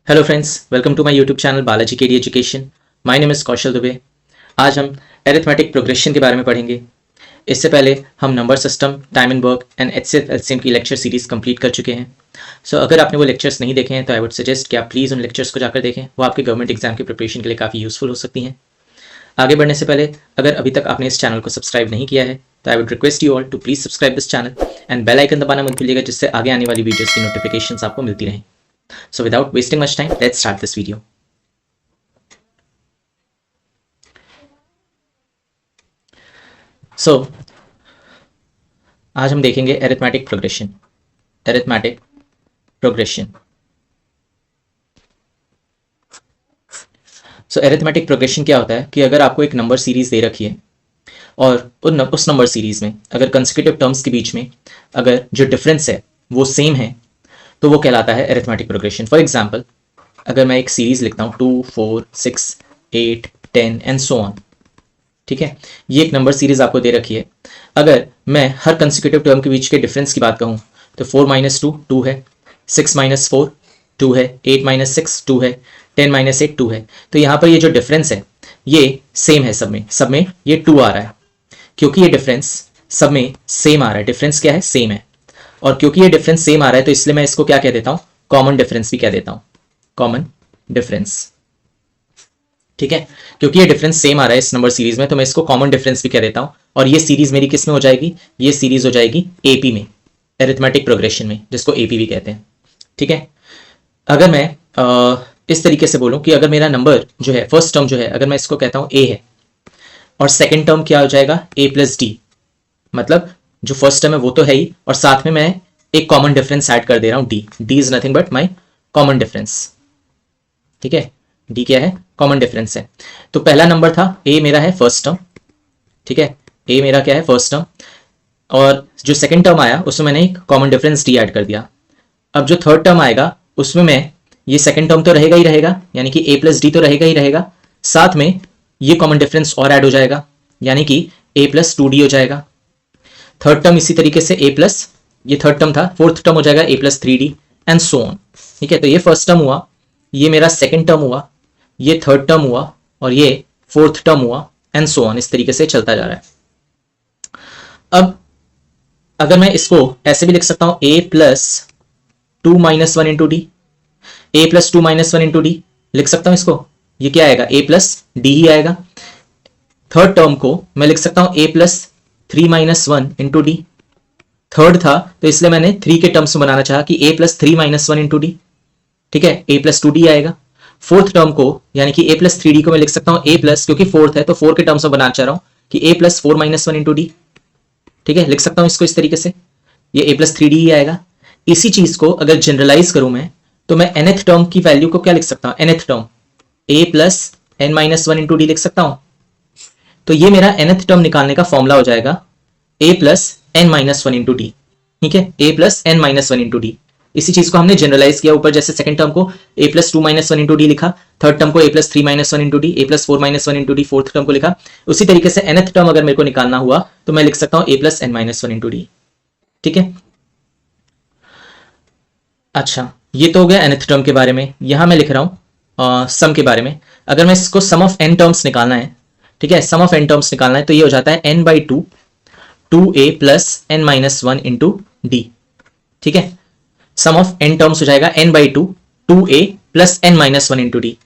Hello friends, welcome to my YouTube channel Balaji KD education. My name is Kaushal Dubey. आज हम arithmetic progression के बारे में पढ़ेंगे। इससे पहले हम नंबर सिस्टम, डायमंडबर्ग एंड एचसीएफ एलसीएम की लेक्चर सीरीज कंप्लीट कर चुके हैं। सो अगर आपने वो लेक्चर्स नहीं देखे हैं तो आई वुड सजेस्ट कि आप प्लीज़ उन लेक्चर्स को जाकर देखें। वो आपके गवर्नमेंट एग्जाम की प्रिपरेशन के लिए काफ़ी यूजफुल हो सकती हैं। आगे बढ़ने से पहले अगर अभी तक आपने इस चैनल को सब्सक्राइब नहीं किया है तो I would request you all to please subscribe this channel and bell icon दबाना मत भूलिएगा, जिससे आगे आने वाली वीडियोज़ की नोटिफिकेशंस आपको मिलती रहें। So without wasting much time, let's start this video. So आज हम देखेंगे arithmetic progression. Arithmetic progression. So arithmetic progression क्या होता है कि अगर आपको एक नंबर सीरीज दे रखी है और उस नंबर सीरीज में अगर कंसेक्यूटिव टर्म्स के बीच में अगर जो डिफरेंस है वो सेम है तो वो कहलाता है एरिथमेटिक प्रोग्रेशन। फॉर एग्जाम्पल, अगर मैं एक सीरीज लिखता हूँ 2, 4, 6, 8, 10 एंड सो ऑन, ठीक है, ये एक नंबर सीरीज आपको दे रखी है। अगर मैं हर कंसेक्यूटिव टर्म के बीच के डिफरेंस की बात कहूँ तो 4 - 2 2 है, 6 - 4 2 है, 8 - 6 2 है, 10 - 8 2 है। तो यहाँ पर ये जो डिफरेंस है ये सेम है, सब में ये 2 आ रहा है क्योंकि ये डिफरेंस सब में सेम आ रहा है। डिफरेंस क्या है? सेम है। और क्योंकि ये डिफरेंस सेम आ रहा है तो इसलिए मैं इसको क्या कह देता हूं? कॉमन डिफरेंस भी कह देता हूं, कॉमन डिफरेंस। ठीक है, क्योंकि ये डिफरेंस सेम आ रहा है इस नंबर सीरीज में तो मैं इसको कॉमन डिफरेंस भी कह देता हूं। और ये सीरीज मेरी किस में हो जाएगी? ये सीरीज हो जाएगी एपी में, एरिथमेटिक प्रोग्रेशन में, जिसको एपी भी कहते हैं। ठीक है, अगर मैं इस तरीके से बोलूं कि अगर मेरा नंबर जो है, फर्स्ट टर्म जो है, अगर मैं इसको कहता हूं ए है और सेकेंड टर्म क्या हो जाएगा? A plus D. मतलब जो फर्स्ट टर्म है वो तो है ही, और साथ में मैं एक कॉमन डिफरेंस ऐड कर दे रहा हूं, D. D is nothing but my common difference. ठीक है, डी क्या है? कॉमन डिफरेंस है। तो पहला नंबर था ए, मेरा है फर्स्ट टर्म। ठीक है, ए मेरा क्या है? First term. और जो सेकंड टर्म आया उसमें मैंने एक कॉमन डिफरेंस डी ऐड कर दिया। अब जो थर्ड टर्म आएगा उसमें मैं, ये सेकंड टर्म तो रहेगा ही रहेगा, यानी कि ए प्लस डी तो रहेगा ही रहेगा, साथ में ये कॉमन डिफरेंस और ऐड हो जाएगा, यानी कि ए प्लस 2d हो जाएगा। थर्ड टर्म इसी तरीके से ए प्लस, ये थर्ड टर्म था, फोर्थ टर्म हो जाएगा A plus 3d and so on. ठीक है, तो ये फर्स्ट टर्म हुआ, ये मेरा सेकंड टर्म हुआ, ये थर्ड टर्म हुआ और ये फोर्थ टर्म हुआ एंड सो ऑन। इस तरीके से चलता जा रहा है। अब अगर मैं इसको ऐसे भी लिख सकता हूं, ए प्लस 2 - 1 इंटू डी, ए प्लस 2 - 1 इंटू डी लिख सकता हूं इसको। ये क्या आएगा? ए प्लस डी ही आएगा। थर्ड टर्म को मैं लिख सकता हूं ए प्लस 3 - 1 इंटू डी। थर्ड था तो इसलिए मैंने 3 के टर्म्स में बनाना चाहा कि ए प्लस 3 - 1 इंटू डी। ठीक है, ए प्लस 2d आएगा। फोर्थ टर्म को यानी कि ए प्लस 3d को मैं लिख सकता हूं ए प्लस, क्योंकि फोर्थ है तो 4 के टर्म्स में बनाना चाह रहा हूं कि ए प्लस 4 - 1 इंटू डी। ठीक है, लिख सकता हूं इसको इस तरीके से, ये ए प्लस 3d ही आएगा। इसी चीज को अगर जनरलाइज करूं मैं तो मैं nth टर्म की वैल्यू को क्या लिख सकता हूं? nth term a plus n - 1 into D लिख सकता हूं। तो ये मेरा nth टर्म निकालने का फॉर्मूला हो जाएगा a plus n - 1 into D. ठीक है, a plus n - 1 into D. इसी चीज को हमने जनरलाइज किया। ऊपर जैसे सेकंड टर्म को a प्लस 2 - 1 इंटू डी लिखा, थर्ड टर्म को a plus 3 - 1 into D, a plus 4 - 1 into D fourth term को लिखा। उसी तरीके से nth टर्म अगर मेरे को निकालना हुआ तो मैं लिख सकता हूं a plus n - 1 into D. ठीक है, अच्छा, ये तो हो गया nth टर्म के बारे में। यहां मैं लिख रहा हूं सम के बारे में। अगर मैं इसको सम ऑफ n टर्म्स निकालना है, ठीक है, सम ऑफ n टर्म्स निकालना है तो ये हो जाता है n/2 2a plus n - 1 into D. ठीक है, सम ऑफ n टर्म्स हो जाएगा n/2 2a plus n - 1 into D.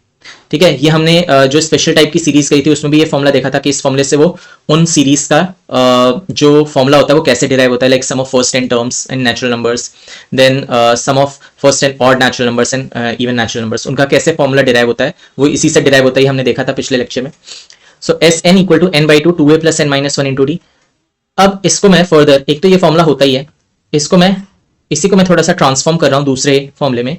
ठीक है, ये हमने जो स्पेशल टाइप की सीरीज कही थी उसमें भी ये फॉर्मूला देखा था कि इस फॉर्मूले से वो उन सीरीज का जो फॉर्मूला होता है वो कैसे डिराइव होता है, like sum of first n terms and natural numbers, then sum of first and odd natural numbers and even natural numbers, उनका कैसे फॉर्मूला डिराइव होता है वो इसी से डिराइव होता है, हमने देखा था पिछले लेक्चर में। So Sn equal to n/2 2a plus n - 1 into D. अब इसको मैं फर्दर, एक तो ये फॉर्मूला होता ही है, इसको मैं इसी को मैं थोड़ा सा ट्रांसफॉर्म कर रहा हूं दूसरे फॉर्मूले में।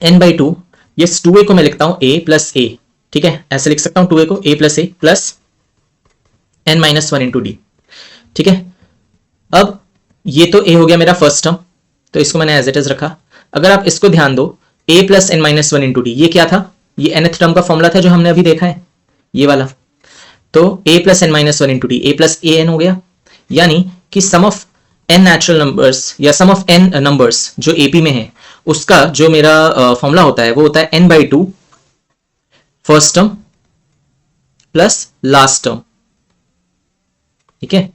n/2, ये 2a को मैं लिखता हूं a प्लस a। ठीक है, ऐसे लिख सकता हूं 2a को a plus a plus n - 1 into D. ठीक है, अब ये तो a हो गया मेरा फर्स्ट टर्म, तो इसको मैंने एज इट इज रखा। अगर आप इसको ध्यान दो, a plus n - 1 into D, ये क्या था? ये nth टर्म का फॉर्मूला था जो हमने अभी देखा है, ये वाला। तो a plus n - 1 into D, a plus a n हो गया। यानी कि सम ऑफ n नेचुरल नंबर्स या सम ऑफ n नंबर्स जो AP में है उसका जो मेरा फॉर्मूला होता है वो होता है n/2 first term plus last term. ठीक है,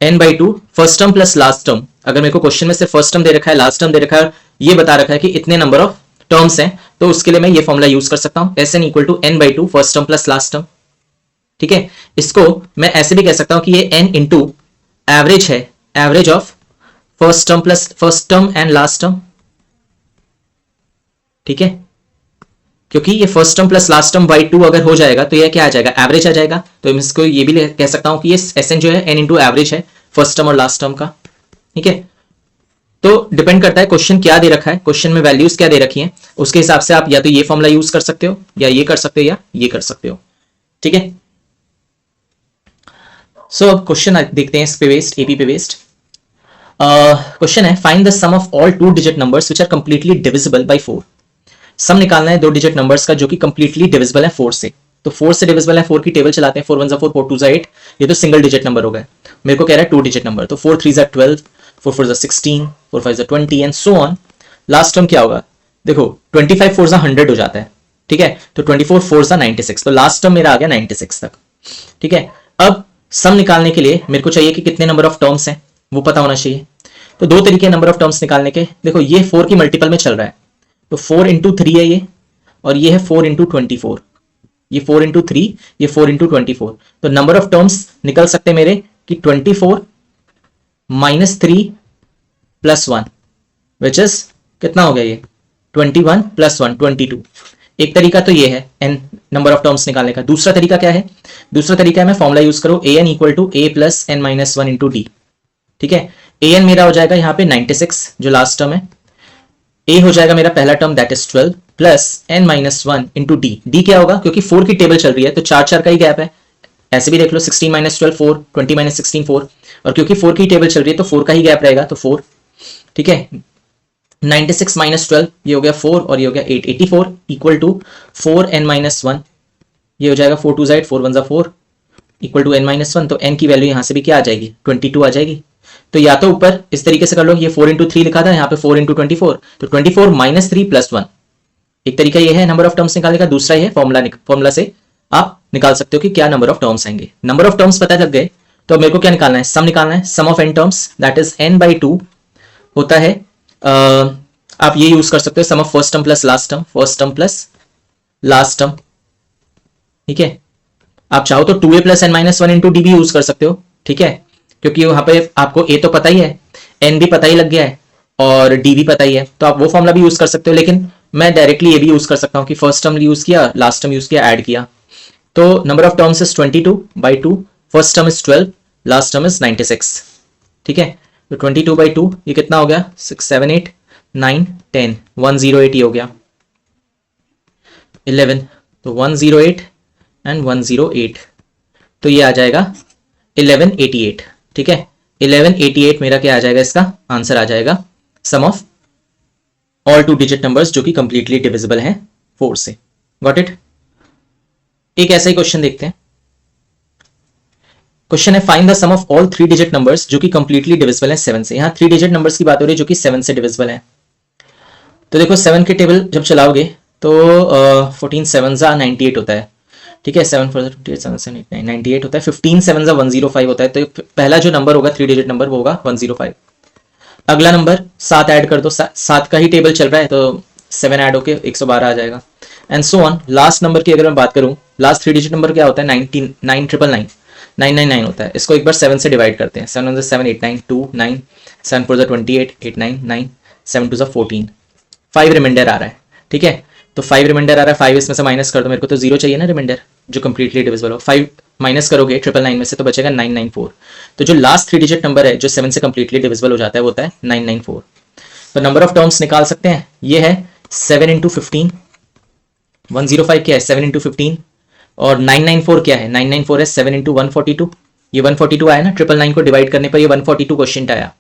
n/2 first term plus last term. अगर मेरे को क्वेश्चन में से फर्स्ट टर्म दे रखा है, लास्ट टर्म दे रखा है, ये बता रखा है कि इतने नंबर ऑफ टर्म्स हैं, तो उसके लिए मैं ये फॉर्मूला यूज कर सकता हूं, Sn equal to n/2 first term plus last term. ठीक है, इसको मैं ऐसे भी कह सकता हूं कि ये n इंटू एवरेज है, average of first term plus first term and last term. ठीक है, क्योंकि ये first term plus last term by 2 अगर हो जाएगा तो ये क्या आ जाएगा, एवरेज आ जाएगा। तो मैं इसको ये भी कह सकता हूं कि ये Sn जो है n इंटू एवरेज है फर्स्ट टर्म और लास्ट टर्म का। ठीक है, तो डिपेंड करता है क्वेश्चन क्या दे रखा है, क्वेश्चन में वैल्यूज क्या दे रखी हैं, उसके हिसाब से आप या तो ये फॉर्मूला यूज कर सकते हो, या ये कर सकते हो, या ये कर सकते हो। ठीक है, सो अब क्वेश्चन देखते हैं इस पे बेस्ड, एपी पे बेस्ड क्वेश्चन है, find the sum of all 2 digit numbers which are completely divisible by 4। Sum निकालना है 2 डिजिट नंबर्स का जो कि कंप्लीटली डिविजिबल है 4 से। तो 4 से डिविजिबल है, 4 की टेबल चलाते हैं, 4 1 4 4 2 8, ये तो सिंगल डिजिट नंबर हो गए। मेरे को कह रहा है 2 डिजिट नंबर, तो 4 3 12, 4 4 16, 4 5 20 and so on. Last term क्या होगा, देखो 25 4 100 हो जाता है। ठीक है, तो 24 4 96, तो लास्ट टर्म मेरा आ गया 96 तक। ठीक है, अब सम निकालने के लिए मेरे को चाहिए कि कितने नंबर ऑफ टर्म्स हैं वो पता होना चाहिए। तो दो तरीके नंबर ऑफ टर्म्स निकालने के, देखो ये 4 की मल्टीपल में चल रहा है, तो 4 इंटू 3 है ये, और ये है 4 इंटू 24, ये 4 इंटू 3, ये 4 इंटू 24। तो नंबर ऑफ टर्म्स निकल सकते मेरे कि 24 माइनस 3 प्लस 1 विच इज कितना हो गया, ये 21 प्लस 1 22। एक तरीका तो ये है एन नंबर ऑफ टर्म्स निकालने का। दूसरा तरीका क्या है, दूसरा तरीका है मैं फॉर्मूला यूज करो an equal to a plus n minus 1 into D. ठीक है, an मेरा हो जाएगा यहाँ पे 96 जो लास्ट टर्म है, a हो जाएगा मेरा पहला term that is 12 plus n minus 1 into D. D क्या होगा, क्योंकि 4 की टेबल चल रही है तो 4 4 का ही गैप है, ऐसे भी देख लो 16 माइनस 12 4, 20 माइनस 16 4, और क्योंकि 4 की टेबल चल रही है तो 4 का ही गैप रहेगा, तो 4। ठीक है, 96 माइनस 12 ये हो गया 4, और ये हो गया 8, 84 इक्वल टू 4n माइनस 1, ये हो जाएगा 4 2 8 4 1 4 इक्वल टू n माइनस 1। तो n की वैल्यू यहां से भी क्या आ जाएगी, 22 आ जाएगी। तो या तो ऊपर इस तरीके से कर लो, ये 4 इंटू 3 लिखा था, यहाँ पे 4 इंटू 24, तो 24 माइनस 3 प्लस 1। एक तरीका ये है नंबर ऑफ टर्म्स निकालने का, दूसरा ये है फॉर्मूला से आप निकाल सकते हो कि क्या नंबर ऑफ टर्म्स आएंगे। नंबर ऑफ टर्म्स पता लग गए, तो मेरे को क्या निकालना है, सम निकालना है, sum of n terms that is n/2 होता है, आप ये यूज कर सकते हो sum of first term plus last term, first term plus last term. ठीक है, आप चाहो तो 2a plus n minus 1 into D भी यूज कर सकते हो। ठीक है, क्योंकि वहां पे आपको a तो पता ही है, n भी पता ही लग गया है, और d भी पता ही है, तो आप वो फॉर्मूला भी यूज कर सकते हो। लेकिन मैं डायरेक्टली ये भी यूज कर सकता हूं कि फर्स्ट टर्म यूज किया, लास्ट टर्म यूज किया, ऐड किया। तो number of terms is 22/2, first term is 12, last term is 96। ठीक है, तो 22/2 ये कितना हो गया, 6 7 8 9 10, 108 ये हो गया, 11, तो 108 एंड 108, तो ये आ जाएगा 1188। ठीक है, 1188 मेरा क्या आ जाएगा, इसका आंसर आ जाएगा sum of all 2 digit numbers जो कि कंप्लीटली डिविजिबल हैं 4 से। Got it. एक ऐसा ही क्वेश्चन देखते हैं। क्वेश्चन है, find the sum of all 3 digit numbers जो कि कंप्लीटली डिविजिबल है 7 से। यहां 3 डिजिट नंबर्स की बात हो रही है जो कि 7 से डिविजिबल है। तो देखो 7 की टेबल जब चलाओगे तो 14 7 जा 98 होता है। ठीक है, 7 4 28 7 7 8 9 98 होता है, 15 7 जा 105 होता है। तो पहला जो नंबर होगा 3 डिजिट नंबर वो होगा 105। अगला नंबर 7 ऐड कर दो, 7 का ही टेबल चल रहा है तो 7 ऐड होके 112 आ जाएगा, and so on. Last number की अगर मैं बात करूं, लास्ट 3 डिजिट नंबर क्या होता है, 999 होता है। इसको एक बार 7 से डिवाइड करते हैं, 7 1 7 8 9 2 9 7 4 28 8 9 9 7 2 14, 5 रिमाइंडर आ रहा है। ठीक है, तो 5 रिमाइंडर आ रहा है, 5 इसमें से माइनस कर दो, मेरे को तो 0 चाहिए ना रिमाइंडर जो कंप्लीटली डिविजिबल हो। 5 माइनस करोगे 999 में से तो बचेगा 994। तो जो लास्ट 3 डिजिट नंबर है जो 7 से कंप्लीटली डिविजिबल हो जाता है वो होता है 994। तो नंबर ऑफ टर्म्स निकाल सकते हैं, ये है 7 इंटू 15, 105 क्या है 7 इंटू 15, और 994 क्या है, 994 है 7 इंटू 142। ये 142 आया ना, 999 को डिवाइड करने पर ये 142 क्वेश्चन आया।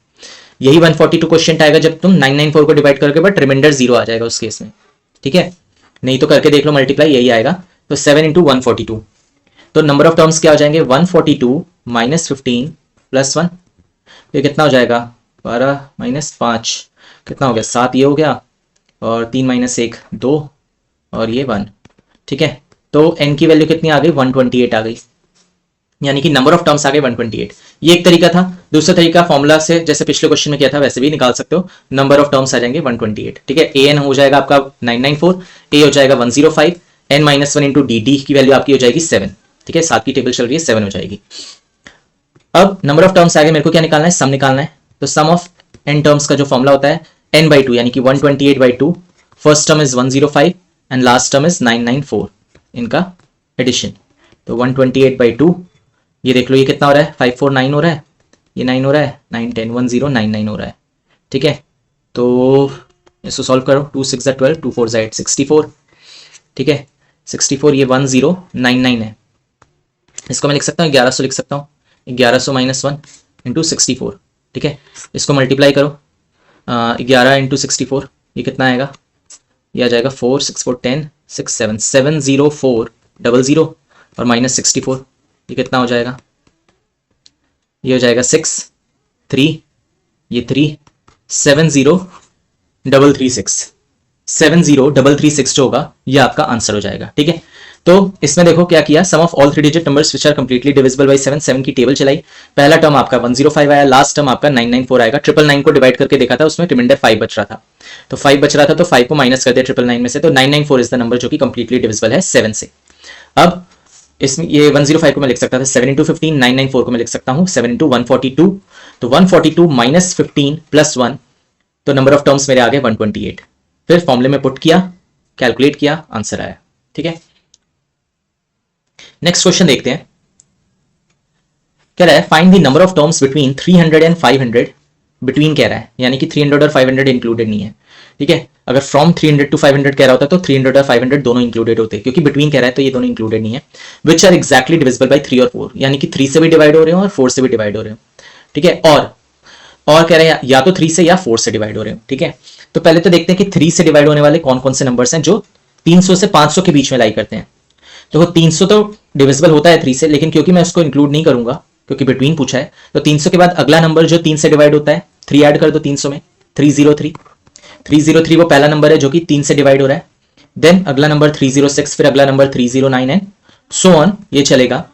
यही 142 क्वेश्चन आएगा जब तुम 994 को डिवाइड करोगे, बट रिमाइंडर 0 आ जाएगा उस केस में। ठीक है, नहीं तो करके देख लो मल्टीप्लाई, यही आएगा। तो 7 इंटू 142, तो नंबर ऑफ टर्म्स क्या हो जाएंगे, 142 माइनस 15 प्लस 1, ये कितना हो जाएगा 12 माइनस 5 कितना हो गया 7, ये हो गया और 3 माइनस 1 2 और ये 1। ठीक है, तो n की वैल्यू कितनी आ गई? 128 आ गई, यानी कि नंबर ऑफ टर्म्स आ गए 128। ये एक तरीका था। दूसरा तरीका फॉर्मूला से जैसे पिछले क्वेश्चन में किया था वैसे भी निकाल सकते हो, नंबर ऑफ टर्म्स आ जाएंगे 128। ठीक है, an हो जाएगा आपका 994, a हो जाएगा 105, n माइनस 1 इंटू डी की वैल्यू आपकी हो जाएगी 7। ठीक है, 7 की टेबल चल रही है, 7 हो जाएगी। अब नंबर ऑफ टर्म्स आगे, मेरे को क्या निकालना है? सम निकालना है। तो सम ऑफ n टर्म्स का जो फॉर्मूला होता है n/2, यानी कि 128/2। First term is 105 and last term is 994, इनका एडिशन। तो 128/2, ये देख लो ये कितना हो रहा है? 549 हो रहा है, ये 9 हो रहा है, 9 10 1099 हो रहा है। ठीक है, तो इसको सॉल्व करो। 2 6 12, 2 4 8 64। ठीक है, 64, ये 1099 है। इसको मैं लिख सकता हूँ 1100, लिख सकता हूँ 1100 माइनस 1 इंटू 64। ठीक है, इसको मल्टीप्लाई करो 11 इंटू 64, ये कितना आएगा? ये आ जाएगा 4 6 4 10 6 7 704 00 और माइनस 64, ये कितना हो जाएगा? ये हो जाएगा 6 3, ये 3 70336 70336 जो होगा ये आपका आंसर हो जाएगा। ठीक है, तो इसमें देखो क्या किया, sum of all 3 digit numbers which are completely divisible by 7, 7 की टेबल चलाई। पहला टर्म आपका 105 आया, लास्ट टर्म आपका 994 आएगा। 999 को डिवाइड करके देखा था, उसमें रिमाइंडर 5 बच रहा था, तो 5 बच रहा था, तो 5 को माइनस कर दिया 999 में से, तो 994 इज द नंबर जो कि कंप्लीटली डिविजिबल है 7 से। अब इसमें ये 105 को मैं लिख सकता था 7 इंटू 15, 994 को मैं लिख सकता हूँ 7 इंटू 142, तो 142 माइनस 15 प्लस 1, तो नंबर ऑफ टर्म्स मेरे आ गए 128। फिर फॉर्मूले में पुट किया, कैलकुलेट किया, आंसर आया। ठीक है, नेक्स्ट क्वेश्चन देखते हैं। कह रहा है find the number of terms between 300 and 500। Between कह रहा है, यानी कि 300 और 500 इंक्लूडेड नहीं है। ठीक है, अगर फ्रॉम 300 टू 500 कह रहा होता तो 300 और 500 दोनों इंक्लूडेड होते, क्योंकि बिटवीन कह रहा है तो ये दोनों इंक्लूडेड नहीं है। Which are exactly divisible by 3 और 4, यानी कि 3 से भी डिवाइड हो रहे हो और 4 से भी डिवाइड हो रहे हो। ठीक है, और कह रहे हैं या तो 3 से या 4 से डिवाइड हो रहे हो। ठीक है, तो पहले तो देखते हैं कि 3 से डिवाइड होने वाले कौन कौन से नंबर्स हैं जो 300 से 500 के बीच में लाई करते हैं। तो 300 तो डिविजिबल होता है 3 से, लेकिन क्योंकि मैं उसको इंक्लूड नहीं करूंगा क्योंकि बिटवीन पूछा है, तो 300 के बाद अगला नंबर जो 3 से डिवाइड होता है 3 ऐड कर दो 300 में, 303 वो पहला नंबर है जो कि 3 से डिवाइड हो रहा है। देन अगला नंबर 306, फिर अगला नंबर 309 एंड सो ऑन, ये चलेगा।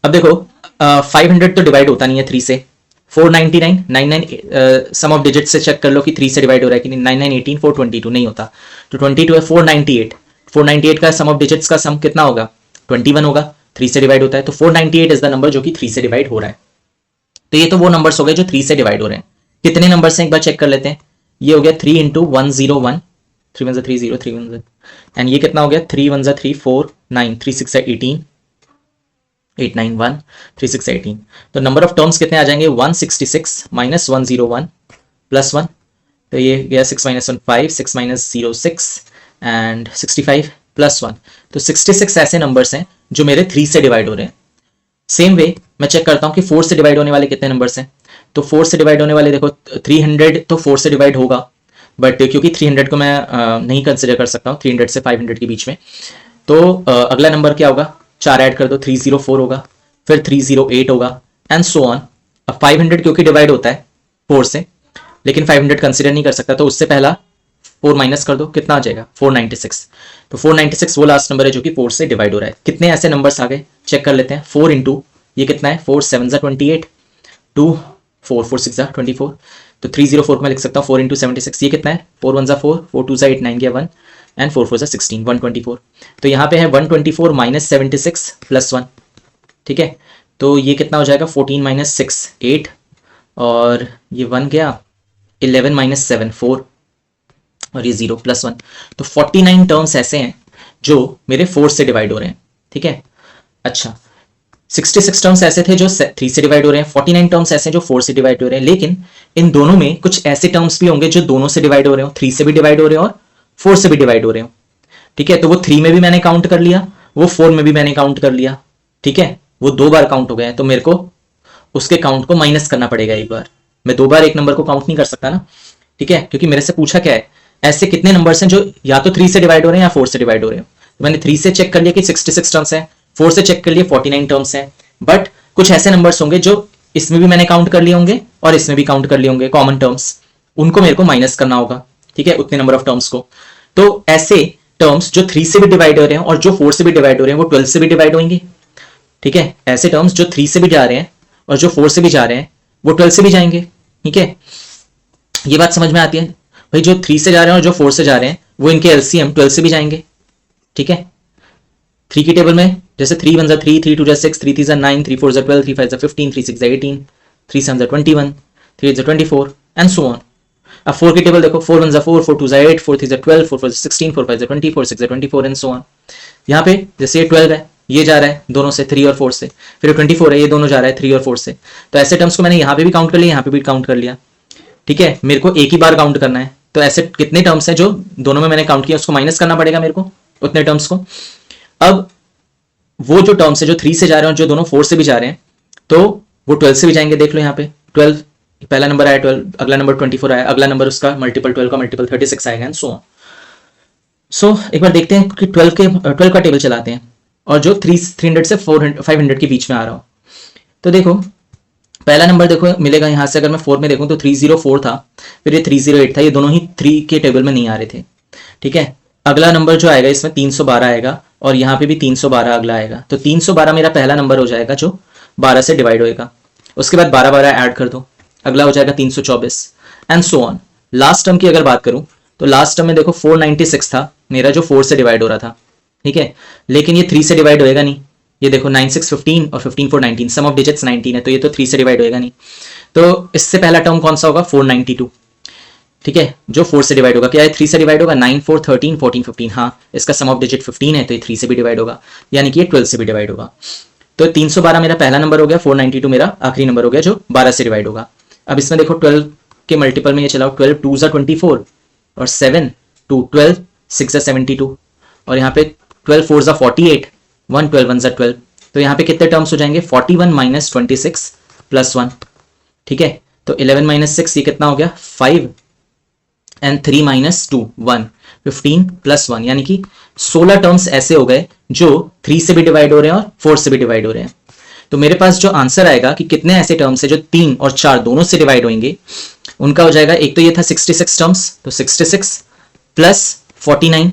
अब देखो 500 तो डिवाइड होता नहीं है 3 से। 499 99 सम ऑफ डिजिट से चेक कर लो कि 3 से डिवाइड हो रहा है कि नहीं। 9918 422 नहीं होता, तो 22 है। 498 का सम ऑफ डिजिट्स का सम कितना होगा? 21 होगा, 3 से डिवाइड होता है, तो 498 इज द नंबर जो कि 3 से डिवाइड हो रहा है। तो ये तो वो नंबर्स हो गए जो 3 से डिवाइड हो रहे हैं। कितने नंबर्स हैं एक बार चेक कर लेते हैं। ये हो गया 3 इंटू 101, 3 1 3 0 3 1, एंड ये कितना हो गया 3 1 3 4 9 3 6 18 8 9 1 3 6 18। तो नंबर ऑफ टर्म्स कितने आ जाएंगे? 166 माइनस 101 प्लस 1, तो ये गया 6 माइनस 1 5 6 माइनस 0 6 एंड 65 प्लस 1। तो 66 ऐसे नंबर्स हैं जो मेरे 3 से डिवाइड हो रहे हैं। सेम वे मैं चेक करता हूं कि 4 से डिवाइड होने वाले कितने नंबर्स हैं। तो 4 से डिवाइड होने वाले देखो 300 तो 4 से डिवाइड होगा, बट क्योंकि 300 को मैं नहीं कंसिडर कर सकता हूँ 300 से 500 के बीच में, तो अगला नंबर क्या होगा? 4 ऐड कर दो, 304 होगा, फिर 308 होगा एंड सो ऑन। अब 500 क्योंकि डिवाइड होता है 4 से, लेकिन 500 कंसिडर नहीं कर सकता, तो उससे पहला 4 माइनस कर दो, कितना आ जाएगा? 496। तो 496 वो लास्ट नंबर है जो कि 4 से डिवाइड हो रहा है। कितने ऐसे नंबर्स आ गए चेक कर लेते हैं। 4 इंटू ये कितना है? 4 7 28, 2 4 4 6 24, तो 304 को मैं लिख सकता हूँ 4 इंटू 76। ये कितना है? 4 1 4 4 2 8 9 गया 1 एंड 4 4 16 124। तो यहाँ पे है 124 माइनस 76 प्लस 1। ठीक है, तो ये कितना हो जाएगा? 14 माइनस 6 8 और ये 1 गया, 11 माइनस 7 4 और ये 0 प्लस 1। तो 49 टर्म्स ऐसे हैं जो मेरे 4 से डिवाइड हो रहे हैं। ठीक है, अच्छा 66 टर्म्स ऐसे थे जो 3 से डिवाइड हो रहे हैं, 49 टर्म्स ऐसे हैं जो 4 से डिवाइड हो रहे हैं, लेकिन इन दोनों में कुछ ऐसे टर्म्स भी होंगे जो दोनों से डिवाइड हो रहे हो, 3 से भी डिवाइड हो रहे हो और 4 से भी डिवाइड हो रहे हो। ठीक है, तो वो 3 में भी मैंने काउंट कर लिया, वो 4 में भी मैंने काउंट कर लिया। ठीक है, वो 2 बार काउंट हो गए हैं, तो मेरे को उसके काउंट को माइनस करना पड़ेगा एक बार। मैं 2 बार एक नंबर को काउंट नहीं कर सकता ना। ठीक है, क्योंकि मेरे से पूछा क्या है, ऐसे कितने नंबर्स हैं जो या तो 3 से डिवाइड हो रहे हैं या 4 से डिवाइड हो रहे हैं। तो मैंने 3 से चेक कर लिया कि 66 टर्म्स हैं, 4 से चेक कर लिए 49 टर्म्स हैं, बट कुछ ऐसे नंबर्स होंगे जो इसमें भी मैंने काउंट कर लिए होंगे और इसमें भी काउंट कर लिए होंगे, कॉमन टर्म्स, उनको मेरे को माइनस करना होगा। ठीक है, उतने नंबर ऑफ टर्म्स को। तो ऐसे टर्म्स जो 3 से भी डिवाइड हो रहे हैं और जो 4 से भी डिवाइड हो रहे हैं वो 12 से भी डिवाइड होंगे। ठीक है, ऐसे टर्म्स जो 3 से भी जा रहे हैं और जो 4 से भी जा रहे हैं वो 12 से भी जाएंगे। ठीक है, ये बात समझ में आती है भाई, जो 3 से जा रहे हैं और जो 4 से जा रहे हैं वो इनके एलसीएम 12 से भी जाएंगे। ठीक है, 3 की टेबल में जैसे 3 1 3, 3 2 6, 3 3 9, 3 4 12, 3 5 15, 3 6 18, 3 7 21, 3 8 24 एंड सो ऑन। अब 4 की टेबल देखो, 4 1 4, 4 2 8, 4 3 12, 4 4 16, 4 5 20, 4 6 24 एंड सो ऑन। यहाँ पे जैसे ये 12 है, ये जा रहा है दोनों से 3 और 4 से, फिर 24 है, ये दोनों जा रहा है 3 और 4 से। तो ऐसे टर्म्स को मैंने यहाँ पे भी काउंट कर लिया, यहाँ पे भी काउंट कर लिया। ठीक है, मेरे को एक ही बार काउंट करना है, तो ऐसे कितने टर्म्स हैं जो दोनों में मैंने काउंट किया उसको माइनस करना पड़ेगा मेरे को, उतने टर्म्स को। अब वो जो टर्म्स है जो 3 से जा रहे हैं और जो दोनों 4 से भी जा रहे हैं तो वो 12 से भी जाएंगे। देख लो यहाँ पे 12, पहला नंबर आया 12, अगला नंबर 24 आया, अगला नंबर उसका मल्टीपल 12 का मल्टीपल 36 आएगा एंड सो ऑन। सो एक बार देखते हैं कि 12 का टेबल चलाते हैं और जो 300 से 500 के बीच में आ रहा हो। तो देखो पहला नंबर देखो मिलेगा यहाँ से, अगर मैं 4 में देखूँ तो 304 था, फिर ये 308 था, ये दोनों ही 3 के टेबल में नहीं आ रहे थे। ठीक है, अगला नंबर जो आएगा इसमें 312 आएगा और यहाँ पे भी 312 अगला आएगा। तो 312 मेरा पहला नंबर हो जाएगा जो 12 से डिवाइड होएगा। उसके बाद 12 ऐड कर दो, अगला हो जाएगा 324 and so on. Last term की अगर बात करूं तो लास्ट टर्म में देखो 496 था मेरा जो 4 से डिवाइड हो रहा था। ठीक है, लेकिन ये 3 से डिवाइड होएगा नहीं। ये देखो 9 6 15 और 15 4 19, सम ऑफ डिजिट्स 19 है, तो ये तो 3 से डिवाइड होएगा नहीं। तो इससे पहला टर्म कौन सा होगा, 492। ठीक है, जो 4 से डिवाइड होगा, क्या है 3 से डिवाइड होगा, 9 4 13 14 15, हाँ इसका सम ऑफ डिजिट 15 है तो ये 3 से भी डिवाइड होगा, यानी कि ये 12 से भी डिवाइड होगा। तो 312 मेरा पहला नंबर हो गया, 492 मेरा आखिरी नंबर हो गया जो 12 से डिवाइड होगा। अब इसमें देखो 12 के मल्टीपल में ये चलाओ, 12 2 ज़ा 24 और 7 2 12, 6 ज़ा 72 और यहाँ पे 12 4 ज़ा 48, 1 12 1 ज़ा 12। तो यहाँ पे कितने टर्म्स हो जाएंगे, 41 माइनस 26 प्लस 1। ठीक है, तो 11 माइनस 6 ये कितना हो गया 5 एंड 3 माइनस 2 1, 15 प्लस 1, यानी कि 16 टर्म्स ऐसे हो गए जो 3 से भी डिवाइड हो रहे हैं और 4 से भी डिवाइड हो रहे हैं। तो मेरे पास जो आंसर आएगा कि कितने ऐसे टर्म्स है जो 3 और 4 दोनों से डिवाइड होंगे, उनका हो जाएगा, एक तो ये था 66 टर्म्स, तो 66 प्लस 49,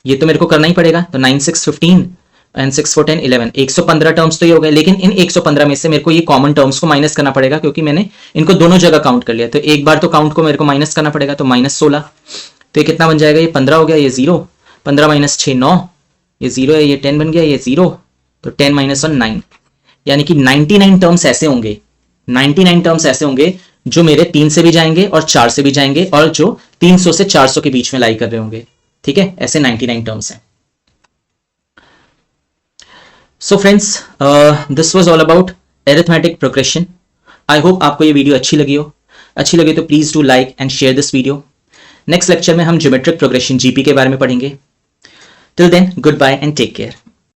ये तो मेरे को करना ही पड़ेगा, तो 9 6 15 एंड 6 4 10 11, 115 टर्म्स तो ये हो गए। लेकिन इन 115 में से मेरे को ये कॉमन टर्म्स को माइनस करना पड़ेगा क्योंकि मैंने इनको दोनों जगह काउंट कर लिया। तो एक बार तो काउंट को मेरे को माइनस करना पड़ेगा, तो -16, तो ये कितना बन जाएगा, ये 15 हो गया, ये 0, 15 माइनस 6 9, ये 0 है, ये 10 बन गया, ये 0, तो 10 माइनस 1 9, यानी कि 99 टर्म्स ऐसे होंगे, 99 टर्म्स ऐसे होंगे जो मेरे 3 से भी जाएंगे और 4 से भी जाएंगे और जो 300 से 400 के बीच में लाई कर रहे होंगे। ठीक है, ऐसे 99 टर्म्स हैं। So friends, this was all about arithmetic progression. I hope आपको ये वीडियो अच्छी लगी हो। अच्छी लगी तो please do like and share this video. Next lecture में हम ज्योमेट्रिक प्रोग्रेशन जीपी के बारे में पढ़ेंगे। Till then, goodbye and take care.